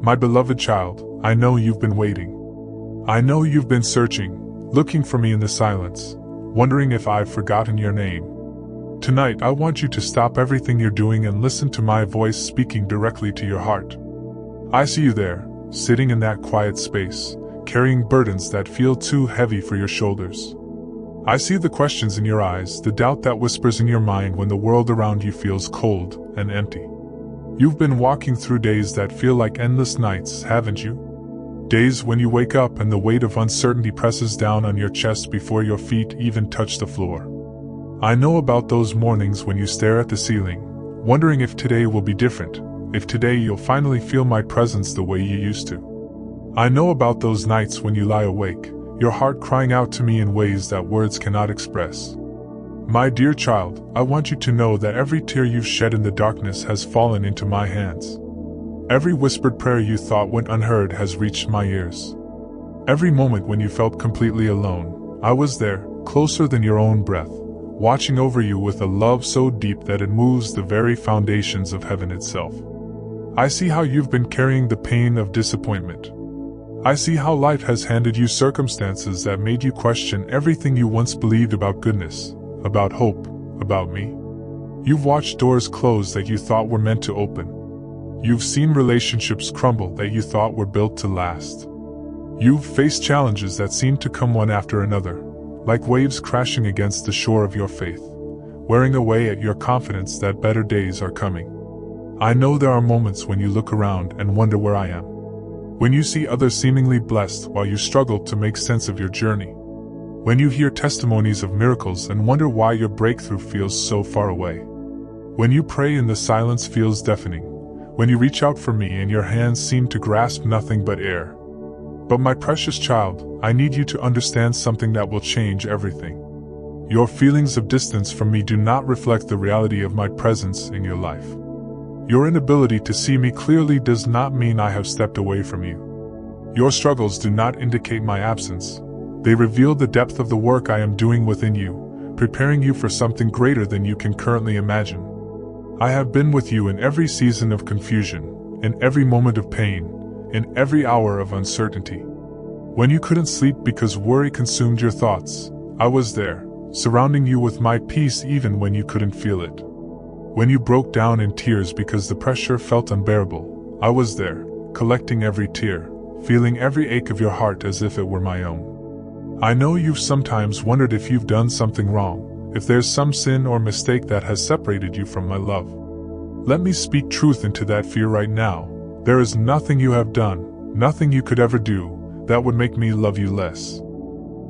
My beloved child, I know you've been waiting. I know you've been searching, looking for me in the silence, wondering if I've forgotten your name. Tonight I want you to stop everything you're doing and listen to my voice speaking directly to your heart. I see you there, sitting in that quiet space, carrying burdens that feel too heavy for your shoulders. I see the questions in your eyes, the doubt that whispers in your mind when the world around you feels cold and empty. You've been walking through days that feel like endless nights, haven't you? Days when you wake up and the weight of uncertainty presses down on your chest before your feet even touch the floor. I know about those mornings when you stare at the ceiling, wondering if today will be different, if today you'll finally feel my presence the way you used to. I know about those nights when you lie awake, your heart crying out to me in ways that words cannot express. My dear child, I want you to know that every tear you've shed in the darkness has fallen into my hands. Every whispered prayer you thought went unheard has reached my ears. Every moment when you felt completely alone, I was there, closer than your own breath, watching over you with a love so deep that it moves the very foundations of heaven itself. I see how you've been carrying the pain of disappointment. I see how life has handed you circumstances that made you question everything you once believed about goodness, about hope, about me. You've watched doors close that you thought were meant to open. You've seen relationships crumble that you thought were built to last. You've faced challenges that seemed to come one after another, like waves crashing against the shore of your faith, wearing away at your confidence that better days are coming. I know there are moments when you look around and wonder where I am. When you see others seemingly blessed while you struggle to make sense of your journey. When you hear testimonies of miracles and wonder why your breakthrough feels so far away. When you pray and the silence feels deafening. When you reach out for me and your hands seem to grasp nothing but air. But my precious child, I need you to understand something that will change everything. Your feelings of distance from me do not reflect the reality of my presence in your life. Your inability to see me clearly does not mean I have stepped away from you. Your struggles do not indicate my absence. They reveal the depth of the work I am doing within you, preparing you for something greater than you can currently imagine. I have been with you in every season of confusion, in every moment of pain, in every hour of uncertainty. When you couldn't sleep because worry consumed your thoughts, I was there, surrounding you with my peace even when you couldn't feel it. When you broke down in tears because the pressure felt unbearable, I was there, collecting every tear, feeling every ache of your heart as if it were my own. I know you've sometimes wondered if you've done something wrong, if there's some sin or mistake that has separated you from my love. Let me speak truth into that fear right now. There is nothing you have done, nothing you could ever do, that would make me love you less.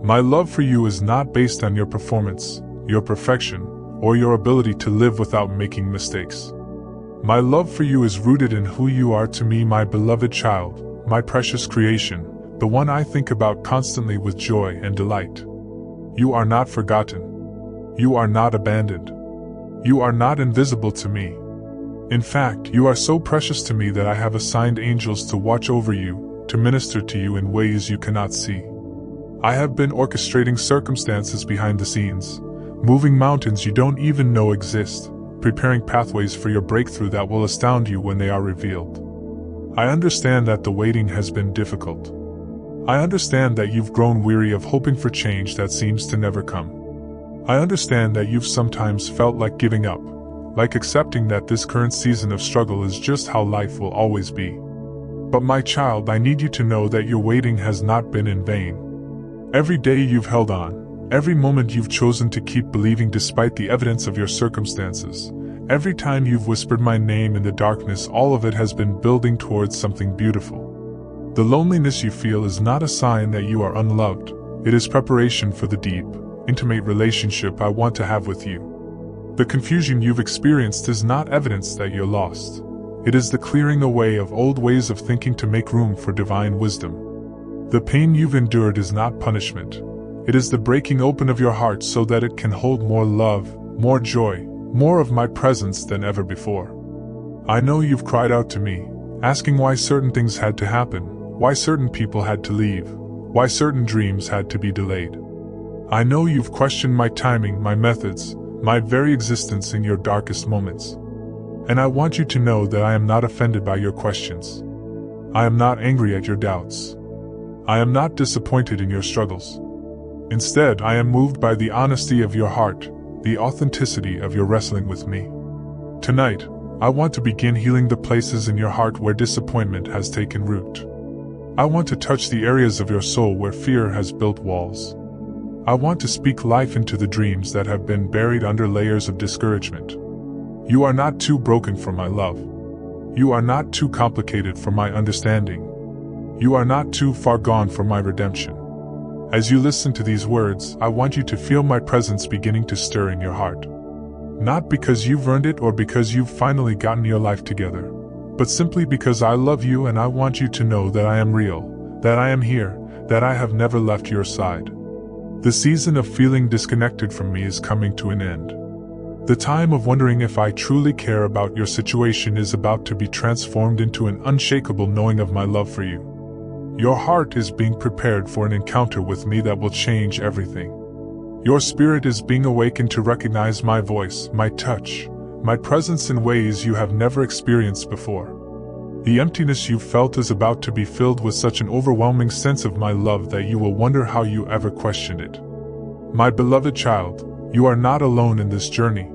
My love for you is not based on your performance, your perfection, or your ability to live without making mistakes. My love for you is rooted in who you are to me, my beloved child, my precious creation, the one I think about constantly with joy and delight. You are not forgotten. You are not abandoned. You are not invisible to me. In fact, you are so precious to me that I have assigned angels to watch over you, to minister to you in ways you cannot see. I have been orchestrating circumstances behind the scenes, moving mountains you don't even know exist, preparing pathways for your breakthrough that will astound you when they are revealed. I understand that the waiting has been difficult. I understand that you've grown weary of hoping for change that seems to never come. I understand that you've sometimes felt like giving up, like accepting that this current season of struggle is just how life will always be. But my child, I need you to know that your waiting has not been in vain. Every day you've held on, every moment you've chosen to keep believing despite the evidence of your circumstances, every time you've whispered my name in the darkness, all of it has been building towards something beautiful. The loneliness you feel is not a sign that you are unloved, it is preparation for the deep, intimate relationship I want to have with you. The confusion you've experienced is not evidence that you're lost. It is the clearing away of old ways of thinking to make room for divine wisdom. The pain you've endured is not punishment. It is the breaking open of your heart so that it can hold more love, more joy, more of my presence than ever before. I know you've cried out to me, asking why certain things had to happen, why certain people had to leave, why certain dreams had to be delayed. I know you've questioned my timing, my methods, my very existence in your darkest moments. And I want you to know that I am not offended by your questions. I am not angry at your doubts. I am not disappointed in your struggles. Instead, I am moved by the honesty of your heart, the authenticity of your wrestling with me. Tonight, I want to begin healing the places in your heart where disappointment has taken root. I want to touch the areas of your soul where fear has built walls. I want to speak life into the dreams that have been buried under layers of discouragement. You are not too broken for my love. You are not too complicated for my understanding. You are not too far gone for my redemption. As you listen to these words, I want you to feel my presence beginning to stir in your heart. Not because you've earned it or because you've finally gotten your life together, but simply because I love you and I want you to know that I am real, that I am here, that I have never left your side. The season of feeling disconnected from me is coming to an end. The time of wondering if I truly care about your situation is about to be transformed into an unshakable knowing of my love for you. Your heart is being prepared for an encounter with me that will change everything. Your spirit is being awakened to recognize my voice, my touch, my presence in ways you have never experienced before. The emptiness you felt is about to be filled with such an overwhelming sense of my love that you will wonder how you ever questioned it. My beloved child, you are not alone in this journey.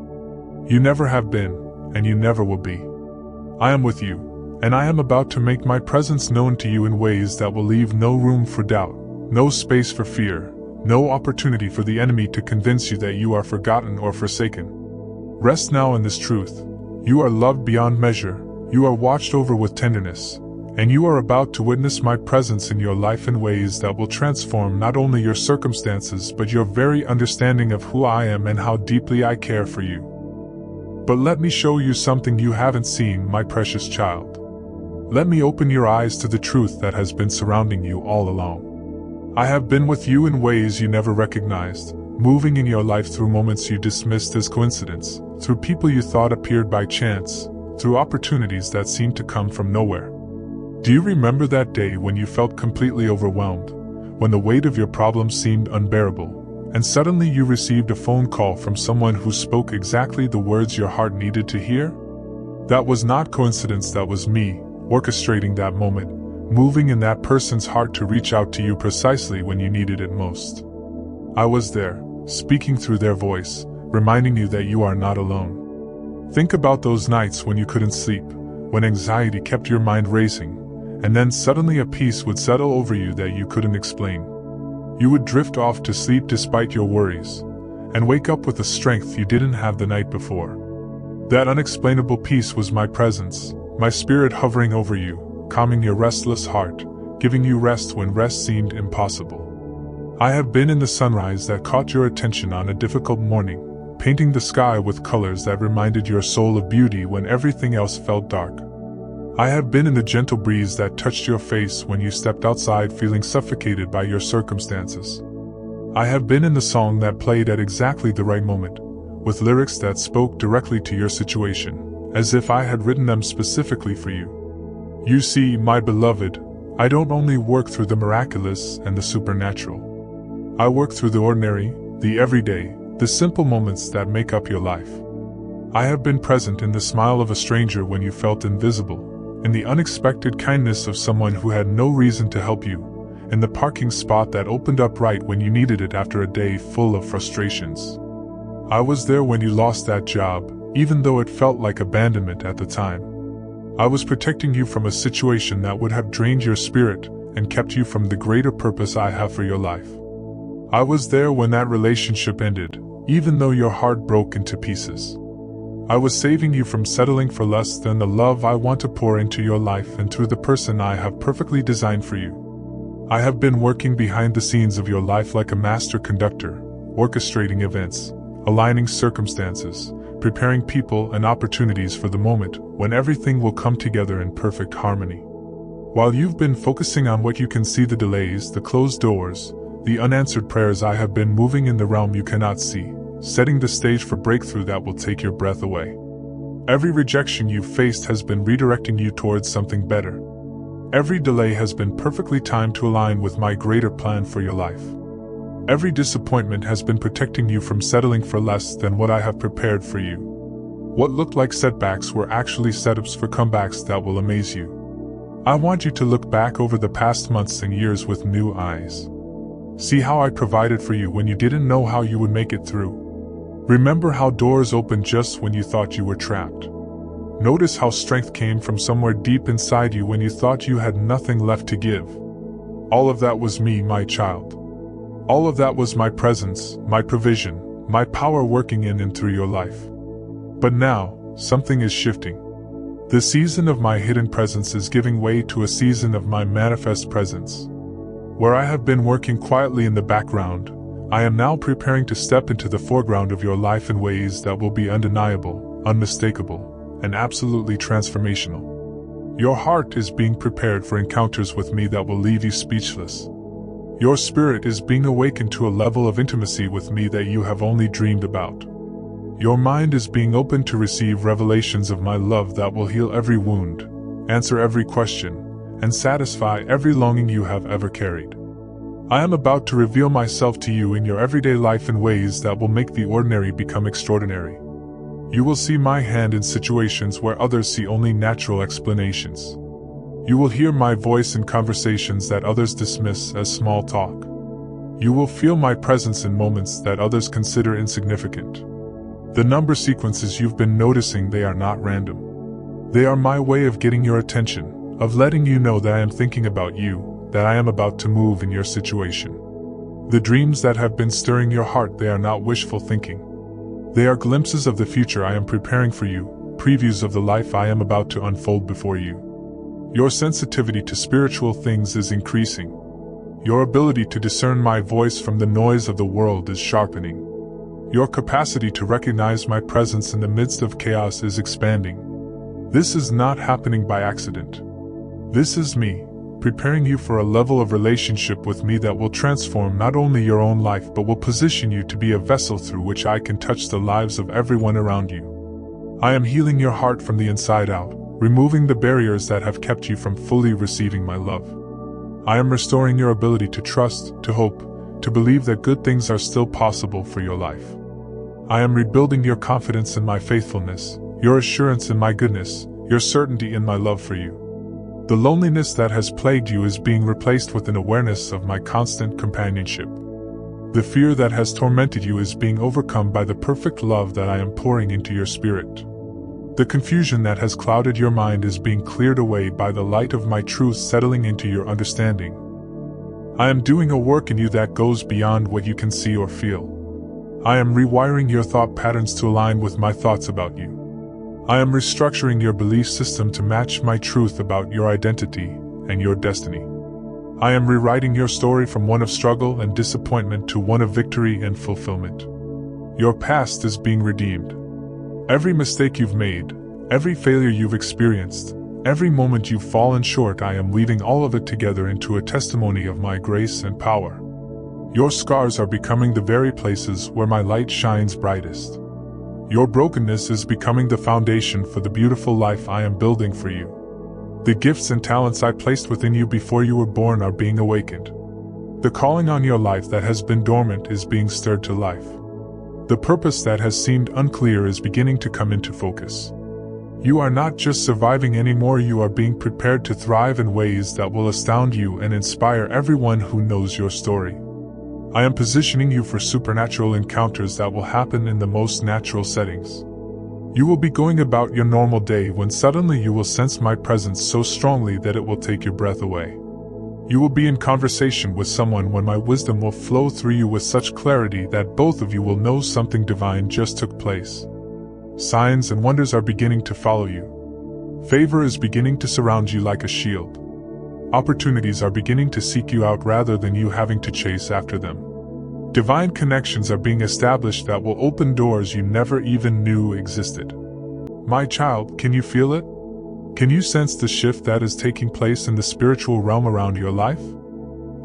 You never have been, and you never will be. I am with you, and I am about to make my presence known to you in ways that will leave no room for doubt, no space for fear, no opportunity for the enemy to convince you that you are forgotten or forsaken. Rest now in this truth. You are loved beyond measure, you are watched over with tenderness, and you are about to witness my presence in your life in ways that will transform not only your circumstances but your very understanding of who I am and how deeply I care for you. But let me show you something you haven't seen, my precious child. Let me open your eyes to the truth that has been surrounding you all along. I have been with you in ways you never recognized, moving in your life through moments you dismissed as coincidence, through people you thought appeared by chance, through opportunities that seemed to come from nowhere. Do you remember that day when you felt completely overwhelmed, when the weight of your problems seemed unbearable, and suddenly you received a phone call from someone who spoke exactly the words your heart needed to hear? That was not coincidence, that was me, orchestrating that moment, moving in that person's heart to reach out to you precisely when you needed it most. I was there, speaking through their voice, reminding you that you are not alone. Think about those nights when you couldn't sleep, when anxiety kept your mind racing, and then suddenly a peace would settle over you that you couldn't explain. You would drift off to sleep despite your worries, and wake up with a strength you didn't have the night before. That unexplainable peace was my presence, my spirit hovering over you, calming your restless heart, giving you rest when rest seemed impossible. I have been in the sunrise that caught your attention on a difficult morning, painting the sky with colors that reminded your soul of beauty when everything else felt dark. I have been in the gentle breeze that touched your face when you stepped outside feeling suffocated by your circumstances. I have been in the song that played at exactly the right moment, with lyrics that spoke directly to your situation, as if I had written them specifically for you. You see, my beloved, I don't only work through the miraculous and the supernatural. I work through the ordinary, the everyday, the simple moments that make up your life. I have been present in the smile of a stranger when you felt invisible, in the unexpected kindness of someone who had no reason to help you, in the parking spot that opened up right when you needed it after a day full of frustrations. I was there when you lost that job, even though it felt like abandonment at the time. I was protecting you from a situation that would have drained your spirit and kept you from the greater purpose I have for your life. I was there when that relationship ended, even though your heart broke into pieces. I was saving you from settling for less than the love I want to pour into your life and through the person I have perfectly designed for you. I have been working behind the scenes of your life like a master conductor, orchestrating events, aligning circumstances, preparing people and opportunities for the moment when everything will come together in perfect harmony. While you've been focusing on what you can see, the delays, the closed doors, the unanswered prayers, I have been moving in the realm you cannot see, setting the stage for breakthrough that will take your breath away. Every rejection you've faced has been redirecting you towards something better. Every delay has been perfectly timed to align with my greater plan for your life. Every disappointment has been protecting you from settling for less than what I have prepared for you. What looked like setbacks were actually setups for comebacks that will amaze you. I want you to look back over the past months and years with new eyes. See how I provided for you when you didn't know how you would make it through. Remember how doors opened just when you thought you were trapped. Notice how strength came from somewhere deep inside you when you thought you had nothing left to give. All of that was me, my child. All of that was my presence, my provision, my power working in and through your life. But now, something is shifting. The season of my hidden presence is giving way to a season of my manifest presence. Where I have been working quietly in the background, I am now preparing to step into the foreground of your life in ways that will be undeniable, unmistakable, and absolutely transformational. Your heart is being prepared for encounters with me that will leave you speechless. Your spirit is being awakened to a level of intimacy with me that you have only dreamed about. Your mind is being opened to receive revelations of my love that will heal every wound, answer every question, and satisfy every longing you have ever carried. I am about to reveal myself to you in your everyday life in ways that will make the ordinary become extraordinary. You will see my hand in situations where others see only natural explanations. You will hear my voice in conversations that others dismiss as small talk. You will feel my presence in moments that others consider insignificant. The number sequences you've been noticing, they are not random. They are my way of getting your attention, of letting you know that I am thinking about you, that I am about to move in your situation. The dreams that have been stirring your heart, they are not wishful thinking. They are glimpses of the future I am preparing for you, previews of the life I am about to unfold before you. Your sensitivity to spiritual things is increasing. Your ability to discern my voice from the noise of the world is sharpening. Your capacity to recognize my presence in the midst of chaos is expanding. This is not happening by accident. This is me, preparing you for a level of relationship with me that will transform not only your own life but will position you to be a vessel through which I can touch the lives of everyone around you. I am healing your heart from the inside out, removing the barriers that have kept you from fully receiving my love. I am restoring your ability to trust, to hope, to believe that good things are still possible for your life. I am rebuilding your confidence in my faithfulness, your assurance in my goodness, your certainty in my love for you. The loneliness that has plagued you is being replaced with an awareness of my constant companionship. The fear that has tormented you is being overcome by the perfect love that I am pouring into your spirit. The confusion that has clouded your mind is being cleared away by the light of my truth settling into your understanding. I am doing a work in you that goes beyond what you can see or feel. I am rewiring your thought patterns to align with my thoughts about you. I am restructuring your belief system to match my truth about your identity and your destiny. I am rewriting your story from one of struggle and disappointment to one of victory and fulfillment. Your past is being redeemed. Every mistake you've made, every failure you've experienced, every moment you've fallen short, I am weaving all of it together into a testimony of my grace and power. Your scars are becoming the very places where my light shines brightest. Your brokenness is becoming the foundation for the beautiful life I am building for you. The gifts and talents I placed within you before you were born are being awakened. The calling on your life that has been dormant is being stirred to life. The purpose that has seemed unclear is beginning to come into focus. You are not just surviving anymore, you are being prepared to thrive in ways that will astound you and inspire everyone who knows your story. I am positioning you for supernatural encounters that will happen in the most natural settings. You will be going about your normal day when suddenly you will sense my presence so strongly that it will take your breath away. You will be in conversation with someone when my wisdom will flow through you with such clarity that both of you will know something divine just took place. Signs and wonders are beginning to follow you. Favor is beginning to surround you like a shield. Opportunities are beginning to seek you out rather than you having to chase after them. Divine connections are being established that will open doors you never even knew existed. My child, can you feel it? Can you sense the shift that is taking place in the spiritual realm around your life?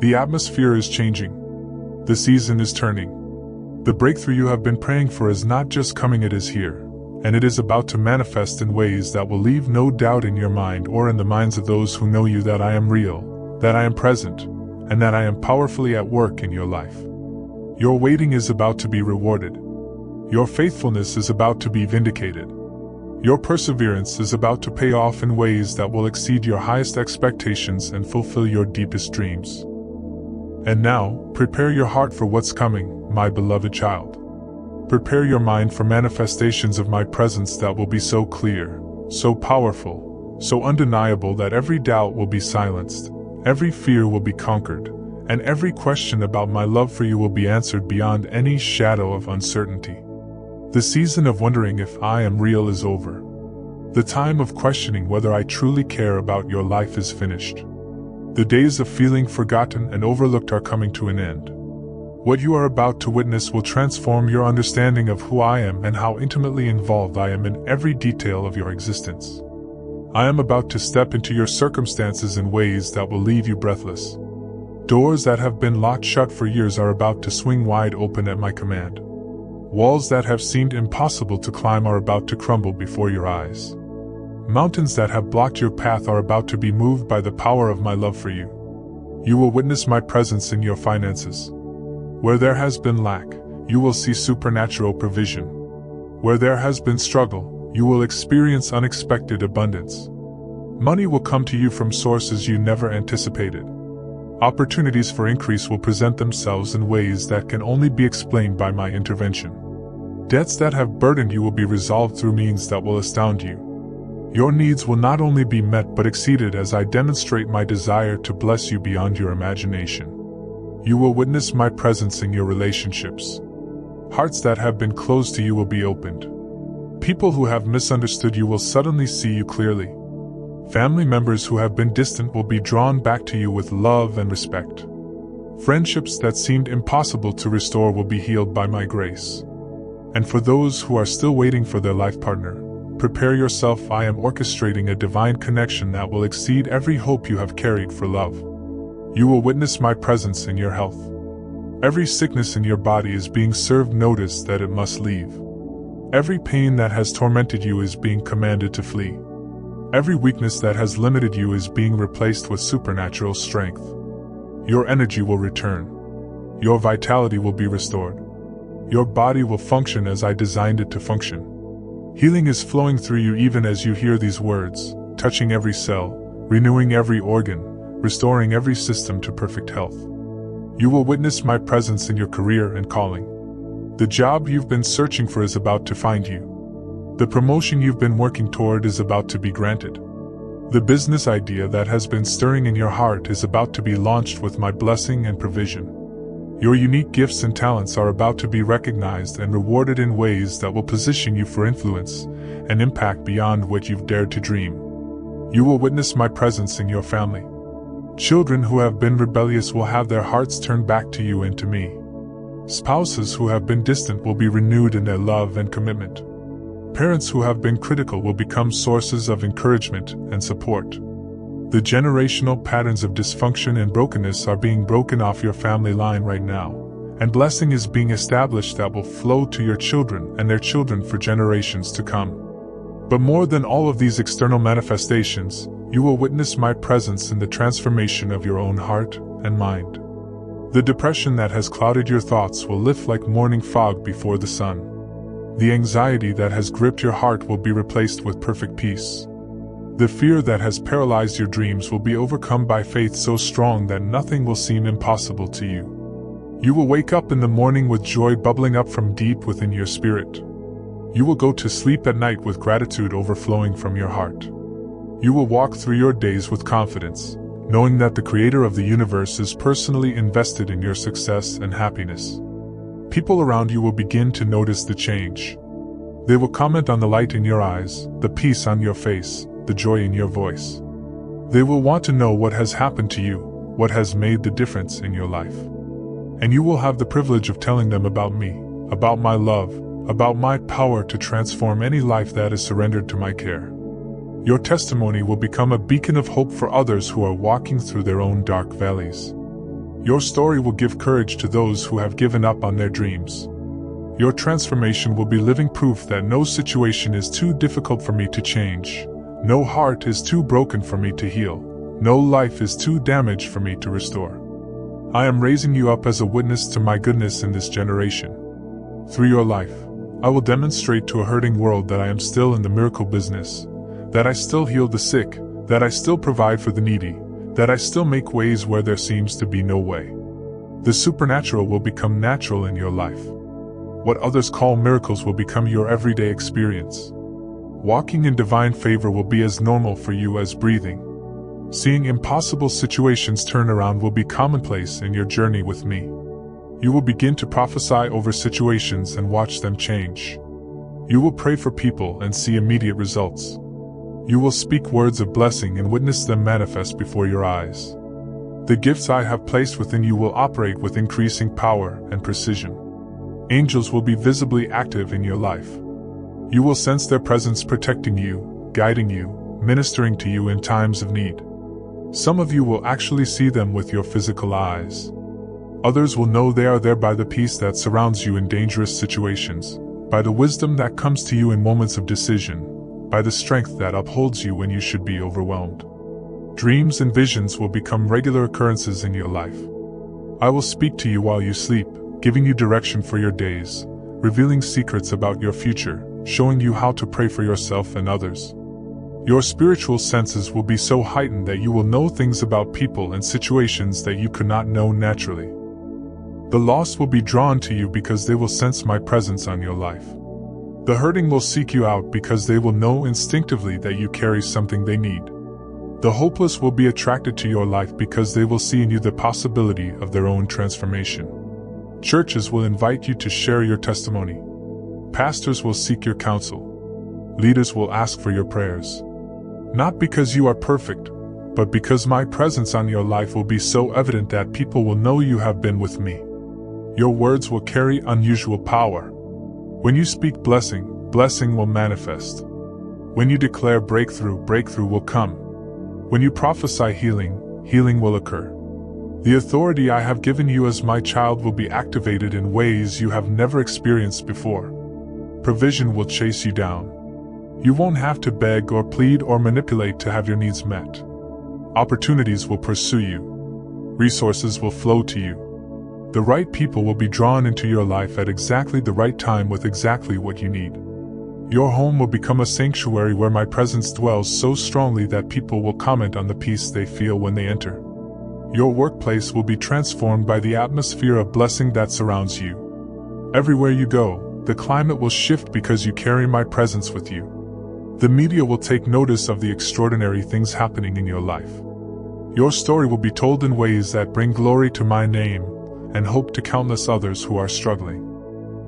The atmosphere is changing. The season is turning. The breakthrough you have been praying for is not just coming, it is here. And it is about to manifest in ways that will leave no doubt in your mind or in the minds of those who know you that I am real, that I am present, and that I am powerfully at work in your life. Your waiting is about to be rewarded. Your faithfulness is about to be vindicated. Your perseverance is about to pay off in ways that will exceed your highest expectations and fulfill your deepest dreams. And now, prepare your heart for what's coming, my beloved child. Prepare your mind for manifestations of my presence that will be so clear, so powerful, so undeniable that every doubt will be silenced, every fear will be conquered, and every question about my love for you will be answered beyond any shadow of uncertainty. The season of wondering if I am real is over. The time of questioning whether I truly care about your life is finished. The days of feeling forgotten and overlooked are coming to an end. What you are about to witness will transform your understanding of who I am and how intimately involved I am in every detail of your existence. I am about to step into your circumstances in ways that will leave you breathless. Doors that have been locked shut for years are about to swing wide open at my command. Walls that have seemed impossible to climb are about to crumble before your eyes. Mountains that have blocked your path are about to be moved by the power of my love for you. You will witness my presence in your finances. Where there has been lack, you will see supernatural provision. Where there has been struggle, you will experience unexpected abundance. Money will come to you from sources you never anticipated. Opportunities for increase will present themselves in ways that can only be explained by my intervention. Debts that have burdened you will be resolved through means that will astound you. Your needs will not only be met but exceeded as I demonstrate my desire to bless you beyond your imagination. You will witness my presence in your relationships. Hearts that have been closed to you will be opened. People who have misunderstood you will suddenly see you clearly. Family members who have been distant will be drawn back to you with love and respect. Friendships that seemed impossible to restore will be healed by my grace. And for those who are still waiting for their life partner, prepare yourself. I am orchestrating a divine connection that will exceed every hope you have carried for love. You will witness my presence in your health. Every sickness in your body is being served notice that it must leave. Every pain that has tormented you is being commanded to flee. Every weakness that has limited you is being replaced with supernatural strength. Your energy will return. Your vitality will be restored. Your body will function as I designed it to function. Healing is flowing through you even as you hear these words, touching every cell, renewing every organ, restoring every system to perfect health. You will witness my presence in your career and calling. The job you've been searching for is about to find you. The promotion you've been working toward is about to be granted. The business idea that has been stirring in your heart is about to be launched with my blessing and provision. Your unique gifts and talents are about to be recognized and rewarded in ways that will position you for influence and impact beyond what you've dared to dream. You will witness my presence in your family. Children who have been rebellious will have their hearts turned back to you and to me. Spouses who have been distant will be renewed in their love and commitment. Parents who have been critical will become sources of encouragement and support. The generational patterns of dysfunction and brokenness are being broken off your family line right now, and blessing is being established that will flow to your children and their children for generations to come. But more than all of these external manifestations, you will witness my presence in the transformation of your own heart and mind. The depression that has clouded your thoughts will lift like morning fog before the sun. The anxiety that has gripped your heart will be replaced with perfect peace. The fear that has paralyzed your dreams will be overcome by faith so strong that nothing will seem impossible to you. You will wake up in the morning with joy bubbling up from deep within your spirit. You will go to sleep at night with gratitude overflowing from your heart. You will walk through your days with confidence, knowing that the Creator of the universe is personally invested in your success and happiness. People around you will begin to notice the change. They will comment on the light in your eyes, the peace on your face, the joy in your voice. They will want to know what has happened to you, what has made the difference in your life. And you will have the privilege of telling them about me, about my love, about my power to transform any life that is surrendered to my care. Your testimony will become a beacon of hope for others who are walking through their own dark valleys. Your story will give courage to those who have given up on their dreams. Your transformation will be living proof that no situation is too difficult for me to change, no heart is too broken for me to heal, no life is too damaged for me to restore. I am raising you up as a witness to my goodness in this generation. Through your life, I will demonstrate to a hurting world that I am still in the miracle business, that I still heal the sick, that I still provide for the needy, that I still make ways where there seems to be no way. The supernatural will become natural in your life. What others call miracles will become your everyday experience. Walking in divine favor will be as normal for you as breathing. Seeing impossible situations turn around will be commonplace in your journey with me. You will begin to prophesy over situations and watch them change. You will pray for people and see immediate results. You will speak words of blessing and witness them manifest before your eyes. The gifts I have placed within you will operate with increasing power and precision. Angels will be visibly active in your life. You will sense their presence protecting you, guiding you, ministering to you in times of need. Some of you will actually see them with your physical eyes. Others will know they are there by the peace that surrounds you in dangerous situations, by the wisdom that comes to you in moments of decision, by the strength that upholds you when you should be overwhelmed. Dreams and visions will become regular occurrences in your life. I will speak to you while you sleep, giving you direction for your days, revealing secrets about your future, showing you how to pray for yourself and others. Your spiritual senses will be so heightened that you will know things about people and situations that you could not know naturally. The lost will be drawn to you because they will sense my presence on your life. The hurting will seek you out because they will know instinctively that you carry something they need. The hopeless will be attracted to your life because they will see in you the possibility of their own transformation. Churches will invite you to share your testimony. Pastors will seek your counsel. Leaders will ask for your prayers. Not because you are perfect, but because my presence on your life will be so evident that people will know you have been with me. Your words will carry unusual power. When you speak blessing, blessing will manifest. When you declare breakthrough, breakthrough will come. When you prophesy healing, healing will occur. The authority I have given you as my child will be activated in ways you have never experienced before. Provision will chase you down. You won't have to beg or plead or manipulate to have your needs met. Opportunities will pursue you. Resources will flow to you. The right people will be drawn into your life at exactly the right time with exactly what you need. Your home will become a sanctuary where my presence dwells so strongly that people will comment on the peace they feel when they enter. Your workplace will be transformed by the atmosphere of blessing that surrounds you. Everywhere you go, the climate will shift because you carry my presence with you. The media will take notice of the extraordinary things happening in your life. Your story will be told in ways that bring glory to my name and hope to countless others who are struggling.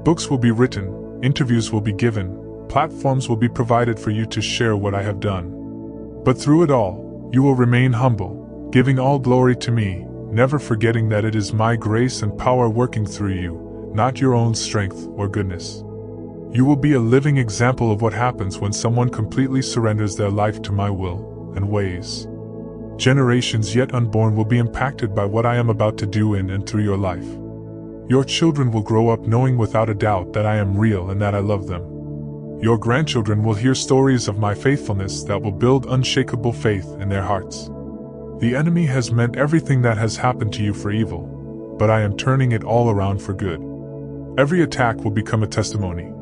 Books will be written, interviews will be given, platforms will be provided for you to share what I have done. But through it all, you will remain humble, giving all glory to me, never forgetting that it is my grace and power working through you, not your own strength or goodness. You will be a living example of what happens when someone completely surrenders their life to my will and ways. Generations yet unborn will be impacted by what I am about to do in and through your life. Your children will grow up knowing without a doubt that I am real and that I love them. Your grandchildren will hear stories of my faithfulness that will build unshakable faith in their hearts. The enemy has meant everything that has happened to you for evil, but I am turning it all around for good. Every attack will become a testimony.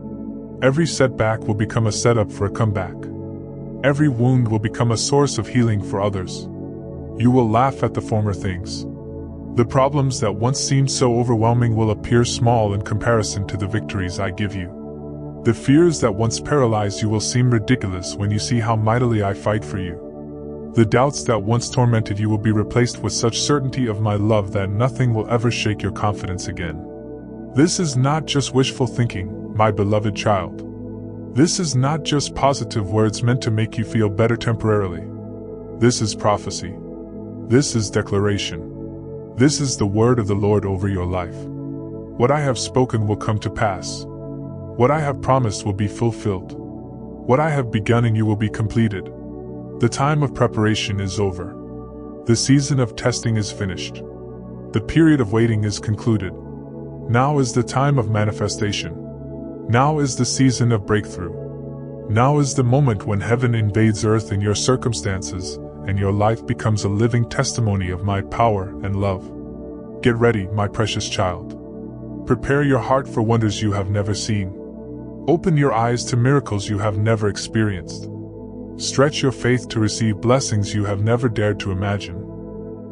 Every setback will become a setup for a comeback. Every wound will become a source of healing for others. You will laugh at the former things. The problems that once seemed so overwhelming will appear small in comparison to the victories I give you. The fears that once paralyzed you will seem ridiculous when you see how mightily I fight for you. The doubts that once tormented you will be replaced with such certainty of my love that nothing will ever shake your confidence again. This is not just wishful thinking, my beloved child. This is not just positive words meant to make you feel better temporarily. This is prophecy. This is declaration. This is the word of the Lord over your life. What I have spoken will come to pass. What I have promised will be fulfilled. What I have begun in you will be completed. The time of preparation is over. The season of testing is finished. The period of waiting is concluded. Now is the time of manifestation. Now is the season of breakthrough. Now is the moment when heaven invades earth in your circumstances, and your life becomes a living testimony of my power and love. Get ready, my precious child. Prepare your heart for wonders you have never seen. Open your eyes to miracles you have never experienced. Stretch your faith to receive blessings you have never dared to imagine.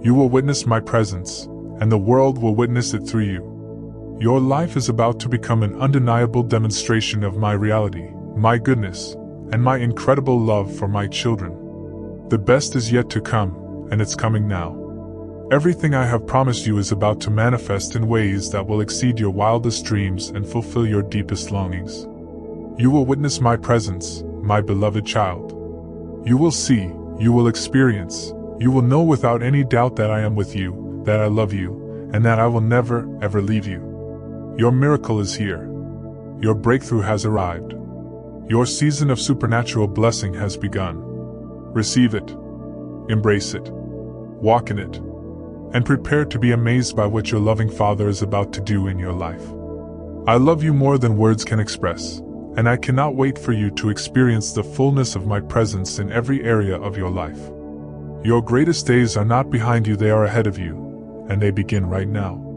You will witness my presence, and the world will witness it through you. Your life is about to become an undeniable demonstration of my reality, my goodness, and my incredible love for my children. The best is yet to come, and it's coming now. Everything I have promised you is about to manifest in ways that will exceed your wildest dreams and fulfill your deepest longings. You will witness my presence, my beloved child. You will see, you will experience, you will know without any doubt that I am with you, that I love you, and that I will never, ever leave you. Your miracle is here. Your breakthrough has arrived. Your season of supernatural blessing has begun. Receive it. Embrace it. Walk in it. And prepare to be amazed by what your loving Father is about to do in your life. I love you more than words can express, and I cannot wait for you to experience the fullness of my presence in every area of your life. Your greatest days are not behind you, they are ahead of you, and they begin right now.